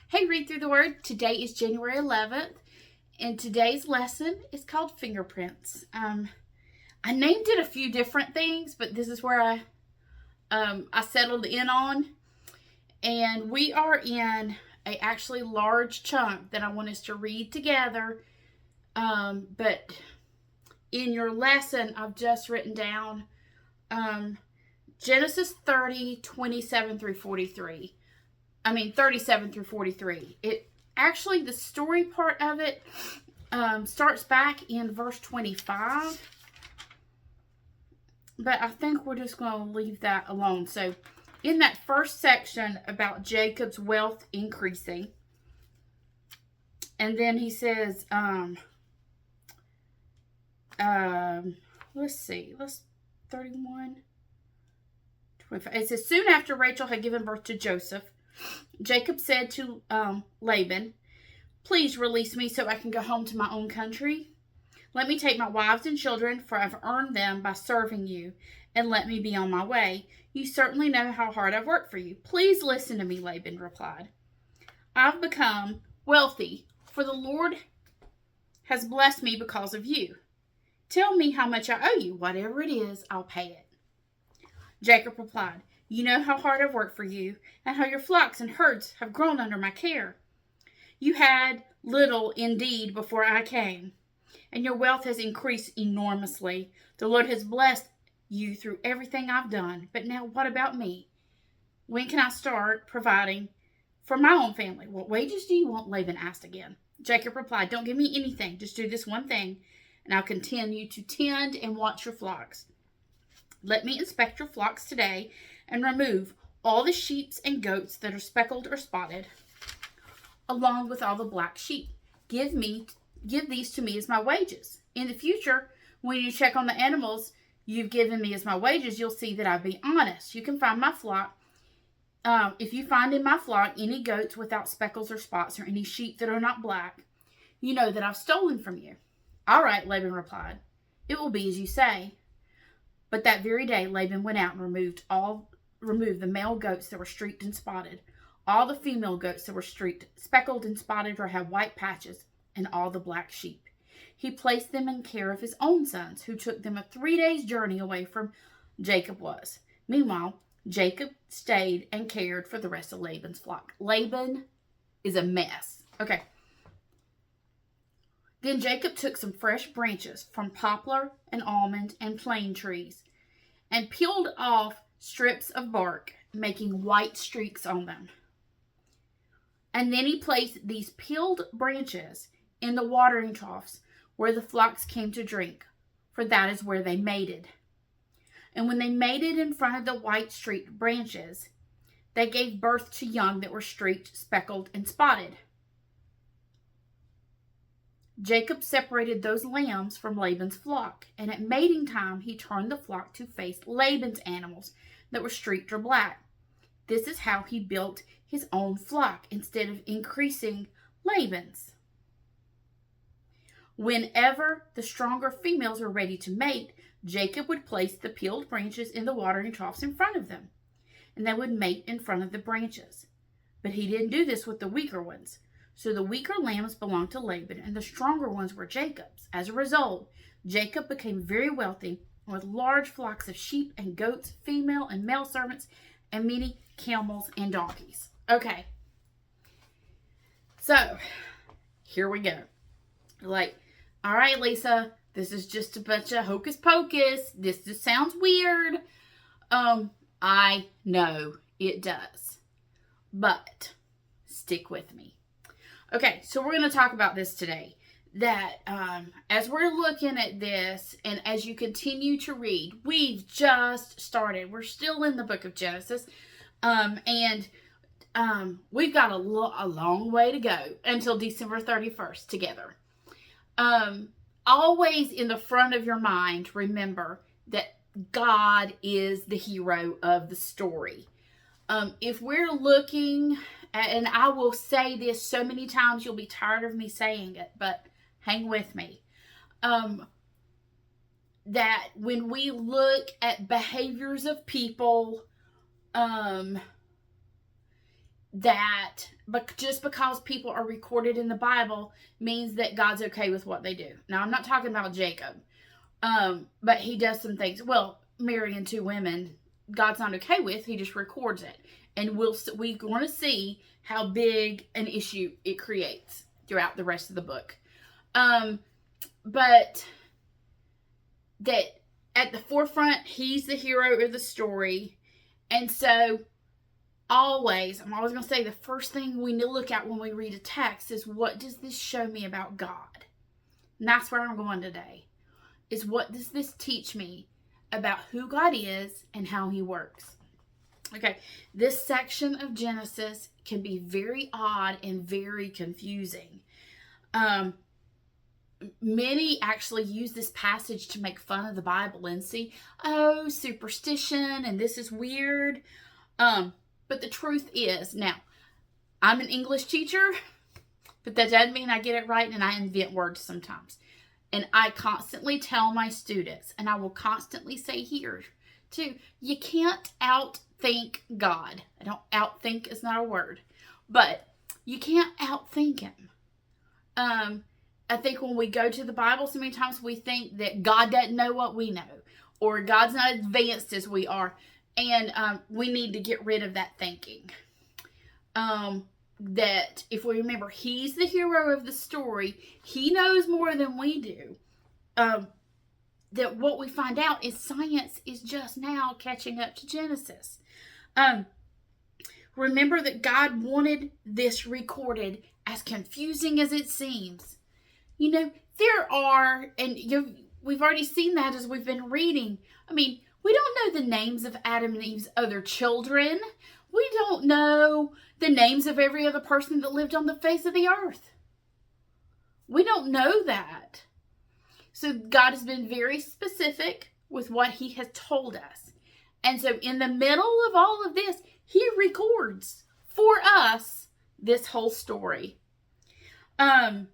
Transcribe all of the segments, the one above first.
Hey, Read Through the Word. Today is January 11th, and today's lesson is called Fingerprints. I named it a few different things, but this is where I settled in on. And we are in a actually large chunk that I want us to read together. But in your lesson, I've just written down Genesis 30, 27 through 43. 37 through 43. It actually, the story part of it starts back in verse 25. But I think we're just going to leave that alone. So, in that first section about Jacob's wealth increasing, and then he says, let's see, 31, 25. It says, soon after Rachel had given birth to Joseph, Jacob said to Laban, please release me so I can go home to my own country. Let me take my wives and children, for I've earned them by serving you, and let me be on my way. You certainly know how hard I've worked for you. Please listen to me, Laban replied. I've become wealthy, for the Lord has blessed me because of you. Tell me how much I owe you. Whatever it is, I'll pay it. Jacob replied, you know how hard I've worked for you, and how your flocks and herds have grown under my care. You had little indeed before I came, and your wealth has increased enormously. The Lord has blessed you through everything I've done. But now what about me? When can I start providing for my own family? What wages do you want? Laban asked again. Jacob replied, don't give me anything. Just do this one thing, and I'll continue to tend and watch your flocks. Let me inspect your flocks today and remove all the sheep and goats that are speckled or spotted, along with all the black sheep. Give these to me as my wages. In the future, when you check on the animals you've given me as my wages, you'll see that I've been honest. You can find my flock. If you find in my flock any goats without speckles or spots, or any sheep that are not black, you know that I've stolen from you. All right, Laban replied. It will be as you say. But that very day, Laban went out and removed the male goats that were streaked and spotted, all the female goats that were streaked, speckled, and spotted, or had white patches, and all the black sheep. He placed them in care of his own sons, who took them a 3 days' journey away from Jacob was. Meanwhile, Jacob stayed and cared for the rest of Laban's flock. Laban is a mess. Okay. Then Jacob took some fresh branches from poplar and almond and plane trees and peeled off strips of bark, making white streaks on them. And then he placed these peeled branches in the watering troughs where the flocks came to drink, for that is where they mated. And when they mated in front of the white streaked branches, they gave birth to young that were streaked, speckled, and spotted. Jacob separated those lambs from Laban's flock, and at mating time he turned the flock to face Laban's animals that were streaked or black. This is how he built his own flock instead of increasing Laban's. Whenever the stronger females were ready to mate, Jacob would place the peeled branches in the watering troughs in front of them, and they would mate in front of the branches. But he didn't do this with the weaker ones. So the weaker lambs belonged to Laban, and the stronger ones were Jacob's. As a result, Jacob became very wealthy, with large flocks of sheep and goats, female and male servants, and many camels and donkeys. Okay. So, here we go. All right, Lisa, this is just a bunch of hocus pocus. This just sounds weird. I know it does. But, stick with me. Okay, so we're going to talk about this today. That as we're looking at this, and as you continue to read, we've just started. We're still in the book of Genesis. And we've got a long way to go until December 31st together. Always in the front of your mind, remember that God is the hero of the story. If we're looking at, and I will say this so many times, you'll be tired of me saying it, but hang with me. that when we look at behaviors of people, that but just because people are recorded in the Bible means that God's okay with what they do. Now, I'm not talking about Jacob, but he does some things. Well, marrying 2 women, God's not okay with. He just records it, and we're going to see how big an issue it creates throughout the rest of the book. But that at the forefront, he's the hero of the story, and so I'm always going to say the first thing we need to look at when we read a text is, what does this show me about God? And that's where I'm going today, is what does this teach me about who God is and how he works? Okay, this section of Genesis can be very odd and very confusing. Many actually use this passage to make fun of the Bible and see, oh, superstition, and this is weird. But the truth is, now, I'm an English teacher, but that doesn't mean I get it right, and I invent words sometimes. And I constantly tell my students, and I will constantly say here, too, you can't outthink God. I don't outthink is not a word, but you can't outthink him. I think when we go to the Bible, so many times we think that God doesn't know what we know, or God's not advanced as we are. And we need to get rid of that thinking. That if we remember, he's the hero of the story. He knows more than we do. That what we find out is science is just now catching up to Genesis. Remember that God wanted this recorded, as confusing as it seems. You know, there are, and we've already seen that as we've been reading. I mean, we don't know the names of Adam and Eve's other children. We don't know the names of every other person that lived on the face of the earth. We don't know that. So God has been very specific with what he has told us. And so in the middle of all of this, he records for us this whole story. And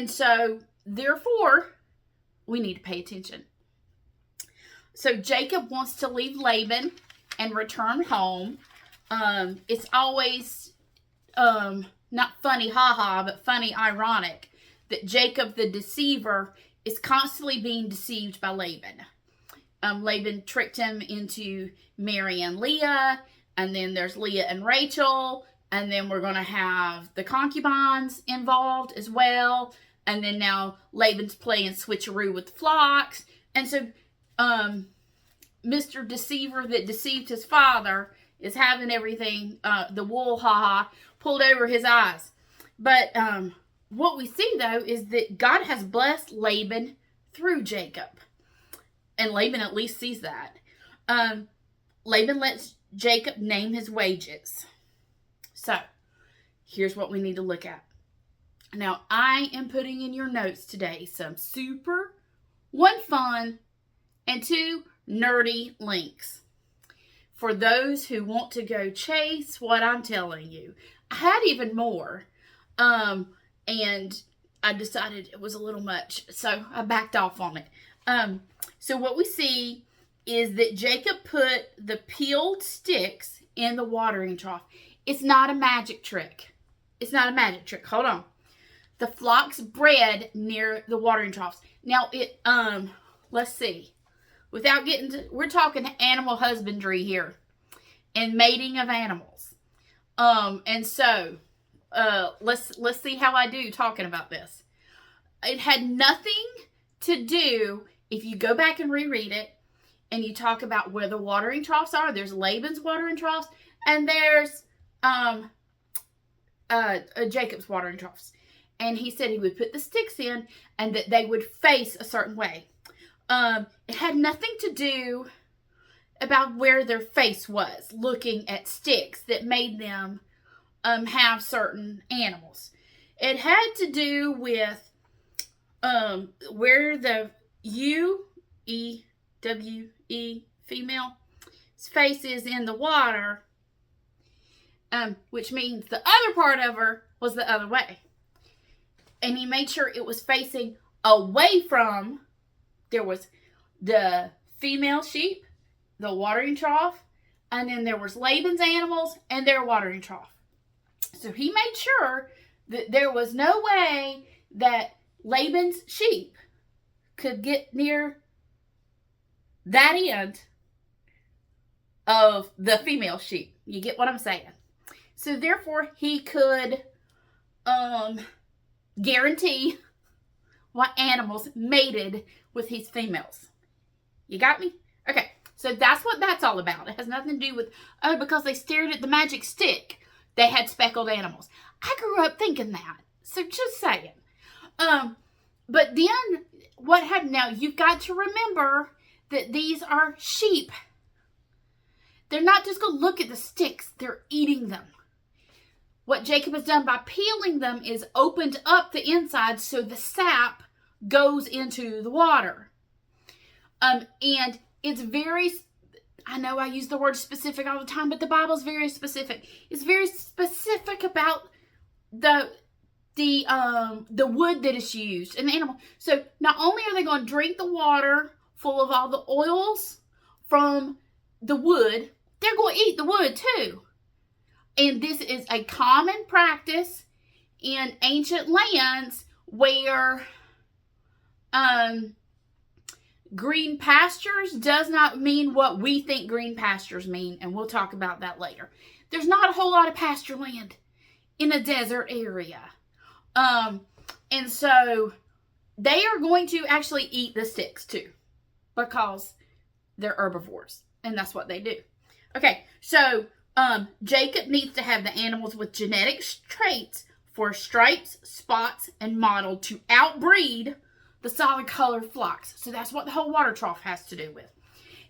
so therefore, we need to pay attention. So Jacob wants to leave Laban and return home. It's always not funny, haha, but funny, ironic, that Jacob the deceiver is constantly being deceived by Laban. Laban tricked him into marrying Leah, and then there's Leah and Rachel, and then we're going to have the concubines involved as well, and then now Laban's playing switcheroo with the flocks, and so Mr. Deceiver that deceived his father is having everything, the wool, pulled over his eyes. But what we see, though, is that God has blessed Laban through Jacob. And Laban at least sees that. Laban lets Jacob name his wages. So, here's what we need to look at. Now, I am putting in your notes today some super, 1, fun, and 2, nerdy links. For those who want to go chase what I'm telling you. I had even more. And I decided it was a little much. So I backed off on it. So what we see is that Jacob put the peeled sticks in the watering trough. It's not a magic trick. It's not a magic trick. Hold on. The flocks bred near the watering troughs. Now let's see. Without getting to, we're talking animal husbandry here and mating of animals. And so let's see how I do talking about this. It had nothing to do, if you go back and reread it and you talk about where the watering troughs are. There's Laban's watering troughs and there's Jacob's watering troughs. And he said he would put the sticks in and that they would face a certain way. It had nothing to do about where their face was, looking at sticks that made them have certain animals. It had to do with where the U-E-W-E, female, face is in the water, which means the other part of her was the other way. And he made sure it was facing away from, there was the female sheep, the watering trough, and then there was Laban's animals and their watering trough. So he made sure that there was no way that Laban's sheep could get near that end of the female sheep. You get what I'm saying? So therefore, he could guarantee what animals mated with his females. You got me? Okay, so that's what that's all about. It has nothing to do with, oh, because they stared at the magic stick, they had speckled animals. I grew up thinking that. So just saying. But then what happened? Now, you've got to remember that these are sheep. They're not just going to look at the sticks. They're eating them. What Jacob has done by peeling them is opened up the inside so the sap goes into the water. And it's very, I know I use the word specific all the time, but the Bible's very specific. It's very specific about the wood that is used in the animal. So not only are they going to drink the water full of all the oils from the wood, they're going to eat the wood too. And this is a common practice in ancient lands where green pastures does not mean what we think green pastures mean, and we'll talk about that later. There's not a whole lot of pasture land in a desert area. And so they are going to actually eat the sticks too, because they're herbivores, and that's what they do. Okay, so Jacob needs to have the animals with genetic traits for stripes, spots, and mottled to outbreed the solid colored flocks. So that's what the whole water trough has to do with.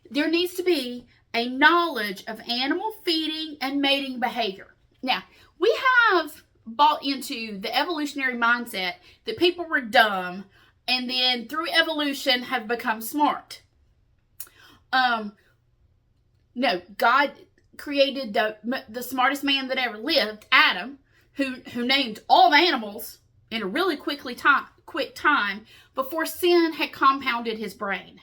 There needs to be a knowledge of animal feeding and mating behavior. Now, we have bought into the evolutionary mindset that people were dumb and then through evolution have become smart. No, God created the smartest man that ever lived, Adam, who named all the animals in a really quick time before sin had compounded his brain.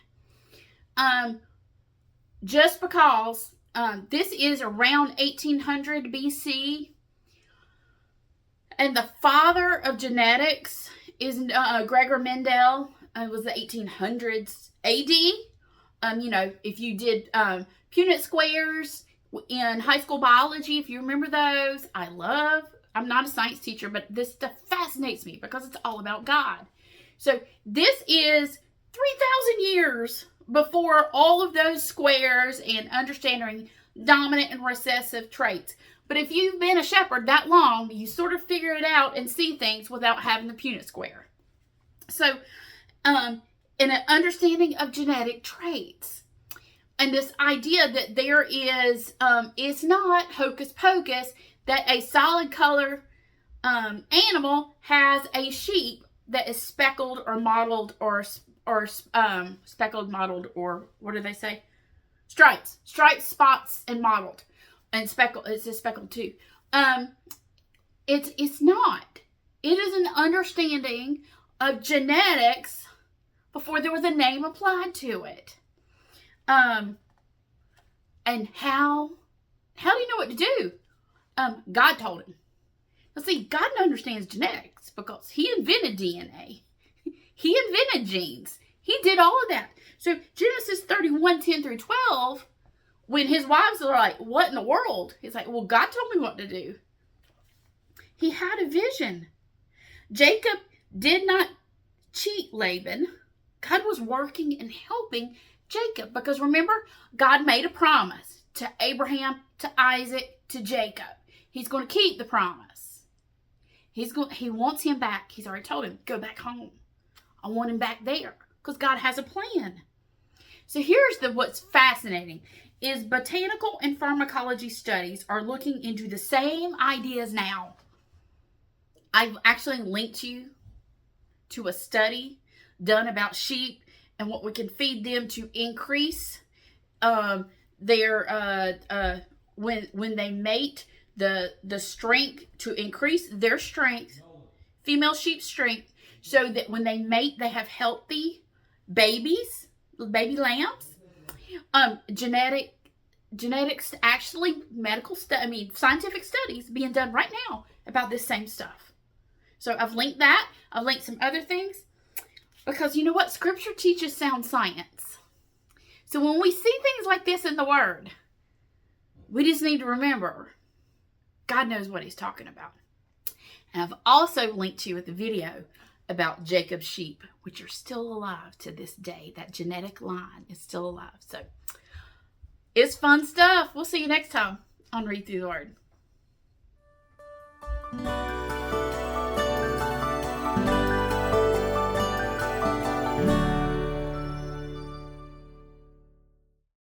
Just because this is around 1800 BC, and the father of genetics is Gregor Mendel. It was the 1800s AD. You know, if you did Punnett squares in high school biology, if you remember those, I'm not a science teacher, but this stuff fascinates me because it's all about God. So this is 3,000 years before all of those squares and understanding dominant and recessive traits. But if you've been a shepherd that long, you sort of figure it out and see things without having the Punnett square. So, in an understanding of genetic traits, and this idea that there is, it's not hocus pocus, that a solid color animal has a sheep that is speckled or mottled or speckled, mottled, or what do they say? Stripes, spots, and mottled. And speckled, it says speckled too. It's not. It is an understanding of genetics before there was a name applied to it. And how do you know what to do? God told him. Now see, God understands genetics because he invented DNA. He invented genes. He did all of that. So Genesis 31, 10 through 12, when his wives are like, what in the world? He's like, well, God told me what to do. He had a vision. Jacob did not cheat Laban. God was working and helping Jacob. Because remember, God made a promise to Abraham, to Isaac, to Jacob. He's going to keep the promise. He wants him back. He's already told him, go back home. I want him back there. Because God has a plan. So here's what's fascinating. Is botanical and pharmacology studies are looking into the same ideas now. I've actually linked you to a study done about sheep and what we can feed them to increase their when they mate, the strength, to increase their strength, female sheep strength, so that when they mate they have healthy babies baby lambs. Genetics, actually scientific studies being done right now about this same stuff. So I've linked that. I've linked some other things because you know what? Scripture teaches sound science. So when we see things like this in the Word, we just need to remember God knows what He's talking about. And I've also linked to you with a video about Jacob's sheep, which are still alive to this day. That genetic line is still alive. So it's fun stuff. We'll see you next time on Read Through the Word.